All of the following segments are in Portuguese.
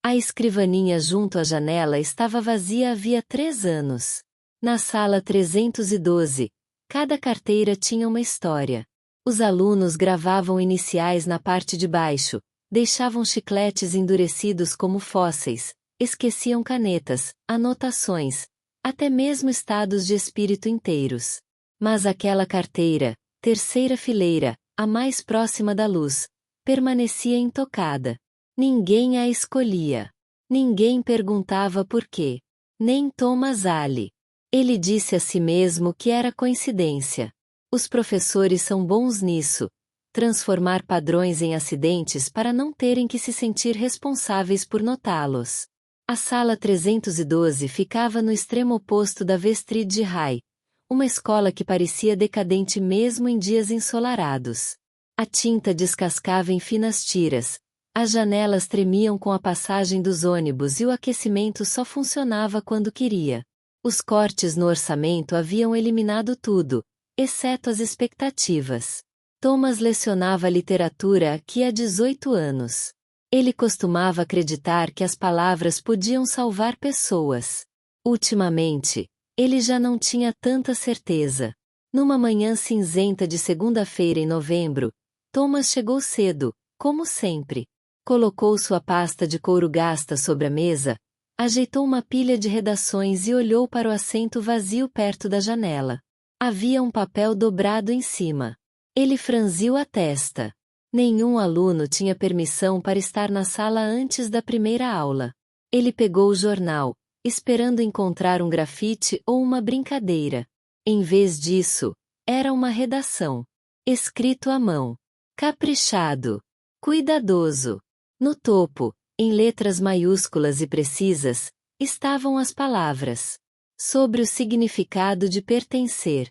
A escrivaninha junto à janela estava vazia havia 3 anos. Na sala 312, cada carteira tinha uma história. Os alunos gravavam iniciais na parte de baixo, deixavam chicletes endurecidos como fósseis, esqueciam canetas, anotações, até mesmo estados de espírito inteiros. Mas aquela carteira, terceira fileira, a mais próxima da luz, permanecia intocada. Ninguém a escolhia. Ninguém perguntava por quê. Nem Thomas Ali. Ele disse a si mesmo que era coincidência. Os professores são bons nisso, transformar padrões em acidentes para não terem que se sentir responsáveis por notá-los. A sala 312 ficava no extremo oposto da Vestridge High, uma escola que parecia decadente mesmo em dias ensolarados. A tinta descascava em finas tiras, as janelas tremiam com a passagem dos ônibus e o aquecimento só funcionava quando queria. Os cortes no orçamento haviam eliminado tudo, exceto as expectativas. Thomas lecionava literatura aqui há 18 anos. Ele costumava acreditar que as palavras podiam salvar pessoas. Ultimamente, ele já não tinha tanta certeza. Numa manhã cinzenta de segunda-feira em novembro, Thomas chegou cedo, como sempre. Colocou sua pasta de couro gasta sobre a mesa, ajeitou uma pilha de redações e olhou para o assento vazio perto da janela. Havia um papel dobrado em cima. Ele franziu a testa. Nenhum aluno tinha permissão para estar na sala antes da primeira aula. Ele pegou o jornal, esperando encontrar um grafite ou uma brincadeira. Em vez disso, era uma redação. Escrito à mão. Caprichado. Cuidadoso. No topo, em letras maiúsculas e precisas, estavam as palavras. Sobre o significado de pertencer.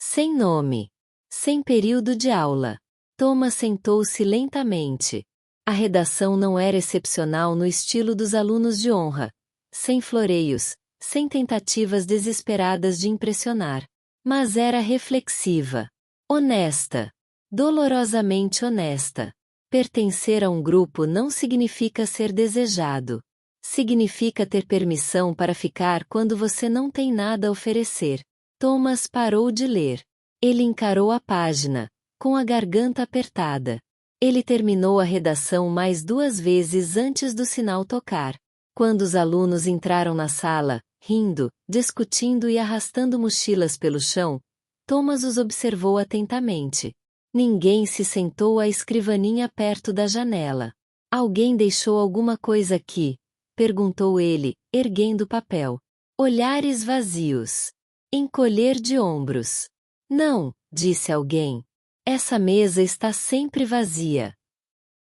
Sem nome. Sem período de aula. Thomas sentou-se lentamente. A redação não era excepcional no estilo dos alunos de honra, sem floreios, sem tentativas desesperadas de impressionar. Mas era reflexiva. Honesta. Dolorosamente honesta. Pertencer a um grupo não significa ser desejado. Significa ter permissão para ficar quando você não tem nada a oferecer. Thomas parou de ler. Ele encarou a página, com a garganta apertada. Ele terminou a redação mais 2 vezes antes do sinal tocar. Quando os alunos entraram na sala, rindo, discutindo e arrastando mochilas pelo chão, Thomas os observou atentamente. Ninguém se sentou à escrivaninha perto da janela. Alguém deixou alguma coisa aqui? Perguntou ele, erguendo o papel. Olhares vazios. Encolher de ombros. Não, disse alguém. Essa mesa está sempre vazia.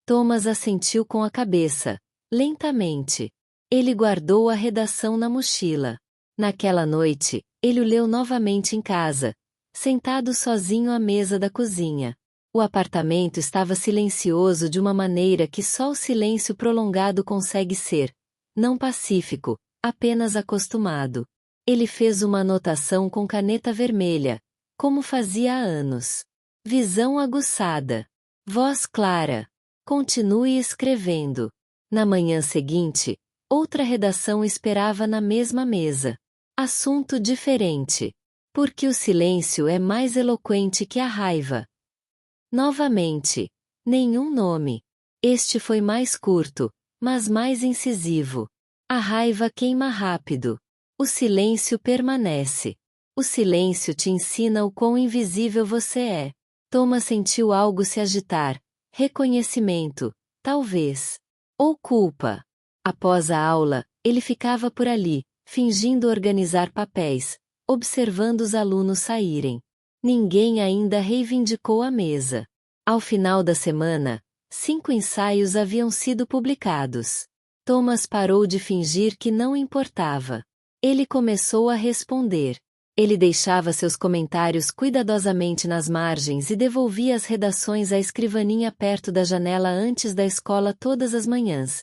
Thomas assentiu com a cabeça, lentamente. Ele guardou a redação na mochila. Naquela noite, ele o leu novamente em casa, sentado sozinho à mesa da cozinha. O apartamento estava silencioso de uma maneira que só o silêncio prolongado consegue ser, não pacífico, apenas acostumado. Ele fez uma anotação com caneta vermelha, como fazia há anos. Visão aguçada. Voz clara. Continue escrevendo. Na manhã seguinte, outra redação esperava na mesma mesa. Assunto diferente. Porque o silêncio é mais eloquente que a raiva. Novamente. Nenhum nome. Este foi mais curto, mas mais incisivo. A raiva queima rápido. O silêncio permanece. O silêncio te ensina o quão invisível você é. Thomas sentiu algo se agitar. Reconhecimento, talvez. Ou culpa. Após a aula, ele ficava por ali, fingindo organizar papéis, observando os alunos saírem. Ninguém ainda reivindicou a mesa. Ao final da semana, 5 ensaios haviam sido publicados. Thomas parou de fingir que não importava. Ele começou a responder. Ele deixava seus comentários cuidadosamente nas margens e devolvia as redações à escrivaninha perto da janela antes da escola todas as manhãs,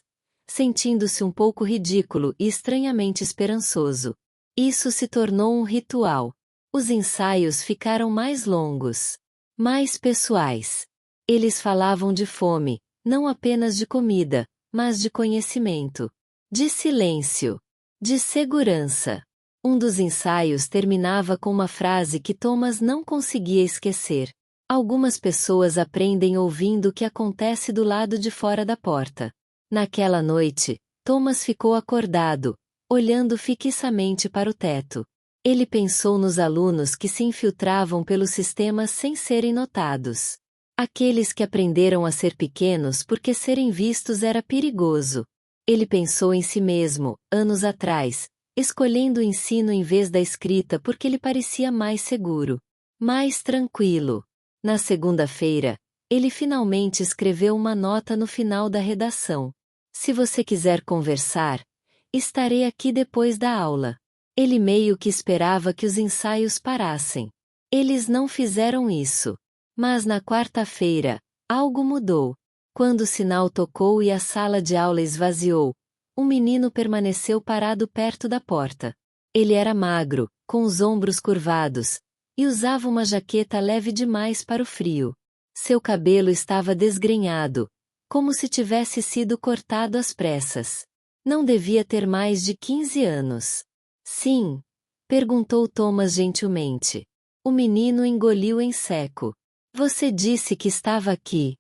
sentindo-se um pouco ridículo e estranhamente esperançoso. Isso se tornou um ritual. Os ensaios ficaram mais longos, mais pessoais. Eles falavam de fome, não apenas de comida, mas de conhecimento, de silêncio, de segurança. Um dos ensaios terminava com uma frase que Thomas não conseguia esquecer. Algumas pessoas aprendem ouvindo o que acontece do lado de fora da porta. Naquela noite, Thomas ficou acordado, olhando fixamente para o teto. Ele pensou nos alunos que se infiltravam pelo sistema sem serem notados. Aqueles que aprenderam a ser pequenos porque serem vistos era perigoso. Ele pensou em si mesmo, anos atrás, escolhendo o ensino em vez da escrita porque lhe parecia mais seguro, mais tranquilo. Na segunda-feira, ele finalmente escreveu uma nota no final da redação. Se você quiser conversar, estarei aqui depois da aula. Ele meio que esperava que os ensaios parassem. Eles não fizeram isso. Mas na quarta-feira, algo mudou. Quando o sinal tocou e a sala de aula esvaziou, um menino permaneceu parado perto da porta. Ele era magro, com os ombros curvados, e usava uma jaqueta leve demais para o frio. Seu cabelo estava desgrenhado, como se tivesse sido cortado às pressas. Não devia ter mais de 15 anos. Sim? Perguntou Thomas gentilmente. O menino engoliu em seco. Você disse que estava aqui.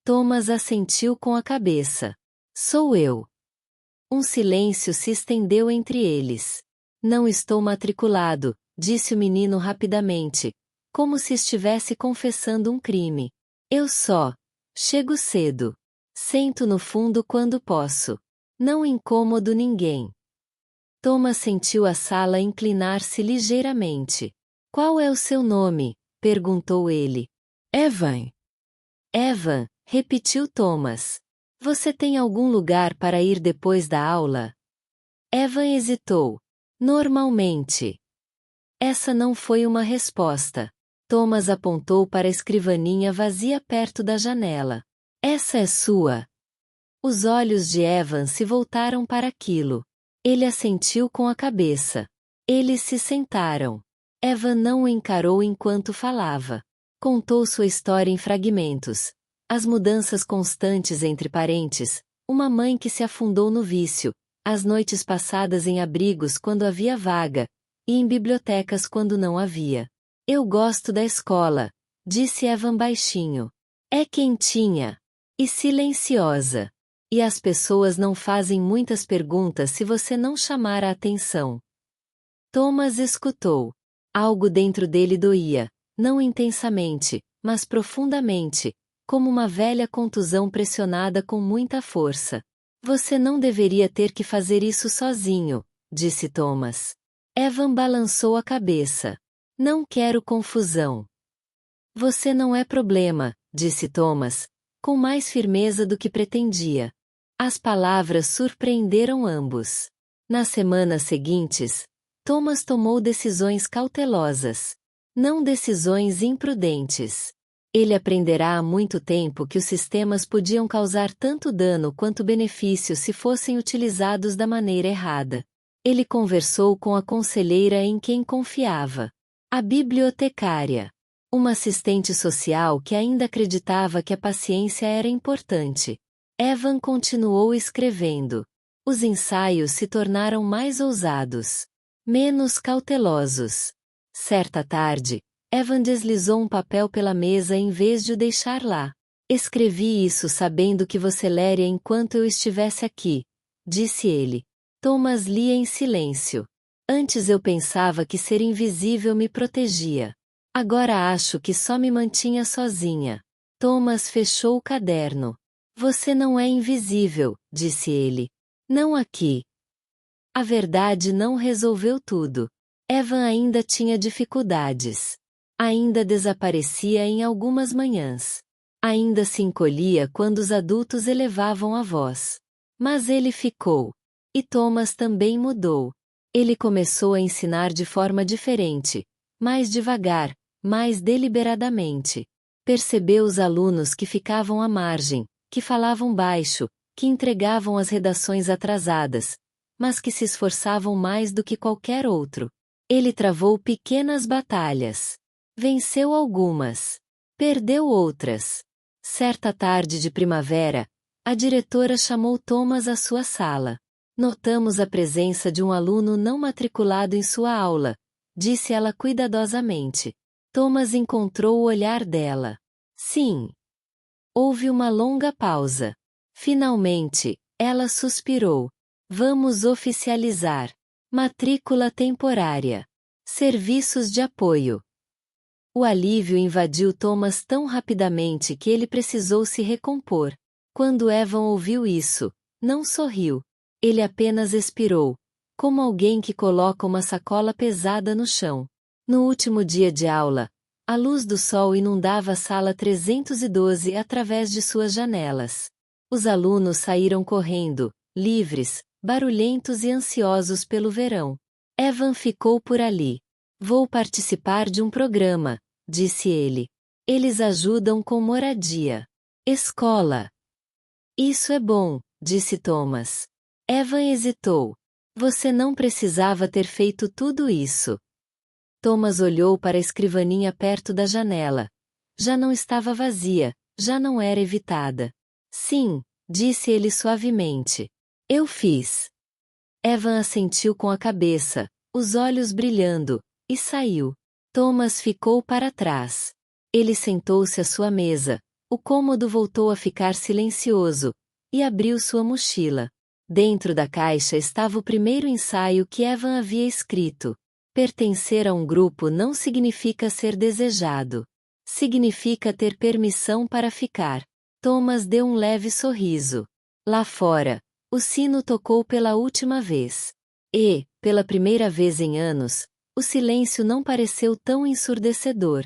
Thomas assentiu com a cabeça. Sou eu. Um silêncio se estendeu entre eles. Não estou matriculado, disse o menino rapidamente, como se estivesse confessando um crime. Eu só chego cedo. Sento no fundo quando posso. Não incomodo ninguém. Thomas sentiu a sala inclinar-se ligeiramente. Qual é o seu nome? Perguntou ele. Evan. Evan, repetiu Thomas. Você tem algum lugar para ir depois da aula? Evan hesitou. Normalmente. Essa não foi uma resposta. Thomas apontou para a escrivaninha vazia perto da janela. Essa é sua. Os olhos de Evan se voltaram para aquilo. Ele assentiu com a cabeça. Eles se sentaram. Evan não o encarou enquanto falava. Contou sua história em fragmentos. As mudanças constantes entre parentes, uma mãe que se afundou no vício, as noites passadas em abrigos quando havia vaga, e em bibliotecas quando não havia. Eu gosto da escola, disse Evan baixinho. É quentinha. E silenciosa. E as pessoas não fazem muitas perguntas se você não chamar a atenção. Thomas escutou. Algo dentro dele doía, não intensamente, mas profundamente, como uma velha contusão pressionada com muita força. Você não deveria ter que fazer isso sozinho, disse Thomas. Evan balançou a cabeça. Não quero confusão. Você não é problema, disse Thomas, com mais firmeza do que pretendia. As palavras surpreenderam ambos. Nas semanas seguintes, Thomas tomou decisões cautelosas. Não decisões imprudentes. Ele aprenderá há muito tempo que os sistemas podiam causar tanto dano quanto benefício se fossem utilizados da maneira errada. Ele conversou com a conselheira em quem confiava. A bibliotecária. Uma assistente social que ainda acreditava que a paciência era importante. Evan continuou escrevendo. Os ensaios se tornaram mais ousados. Menos cautelosos. Certa tarde, Evan deslizou um papel pela mesa em vez de o deixar lá. Escrevi isso sabendo que você leria enquanto eu estivesse aqui, disse ele. Thomas lia em silêncio. Antes eu pensava que ser invisível me protegia. Agora acho que só me mantinha sozinha. Thomas fechou o caderno. Você não é invisível, disse ele. Não aqui. A verdade não resolveu tudo. Evan ainda tinha dificuldades. Ainda desaparecia em algumas manhãs. Ainda se encolhia quando os adultos elevavam a voz. Mas ele ficou. E Thomas também mudou. Ele começou a ensinar de forma diferente, mais devagar, mais deliberadamente. Percebeu os alunos que ficavam à margem, que falavam baixo, que entregavam as redações atrasadas, mas que se esforçavam mais do que qualquer outro. Ele travou pequenas batalhas. Venceu algumas. Perdeu outras. Certa tarde de primavera, A diretora chamou Thomas à sua sala. Notamos a presença de um aluno não matriculado em sua aula, disse ela cuidadosamente. Thomas encontrou o olhar dela. Sim. Houve uma longa pausa. Finalmente, ela suspirou. Vamos oficializar. Matrícula temporária. Serviços de apoio. O alívio invadiu Thomas tão rapidamente que ele precisou se recompor. Quando Evan ouviu isso, não sorriu. Ele apenas expirou, como alguém que coloca uma sacola pesada no chão. No último dia de aula, a luz do sol inundava a sala 312 através de suas janelas. Os alunos saíram correndo, livres, barulhentos e ansiosos pelo verão. Evan ficou por ali. Vou participar de um programa, disse ele. Eles ajudam com moradia. Escola. Isso é bom, disse Thomas. Evan hesitou. Você não precisava ter feito tudo isso. Thomas olhou para a escrivaninha perto da janela. Já não estava vazia, já não era evitada. Sim, disse ele suavemente. Eu fiz. Evan assentiu com a cabeça, os olhos brilhando, e saiu. Thomas ficou para trás. Ele sentou-se à sua mesa. O cômodo voltou a ficar silencioso, e abriu sua mochila. Dentro da caixa estava o primeiro ensaio que Evan havia escrito. Pertencer a um grupo não significa ser desejado. Significa ter permissão para ficar. Thomas deu um leve sorriso. Lá fora, o sino tocou pela última vez. E, pela primeira vez em anos, o silêncio não pareceu tão ensurdecedor.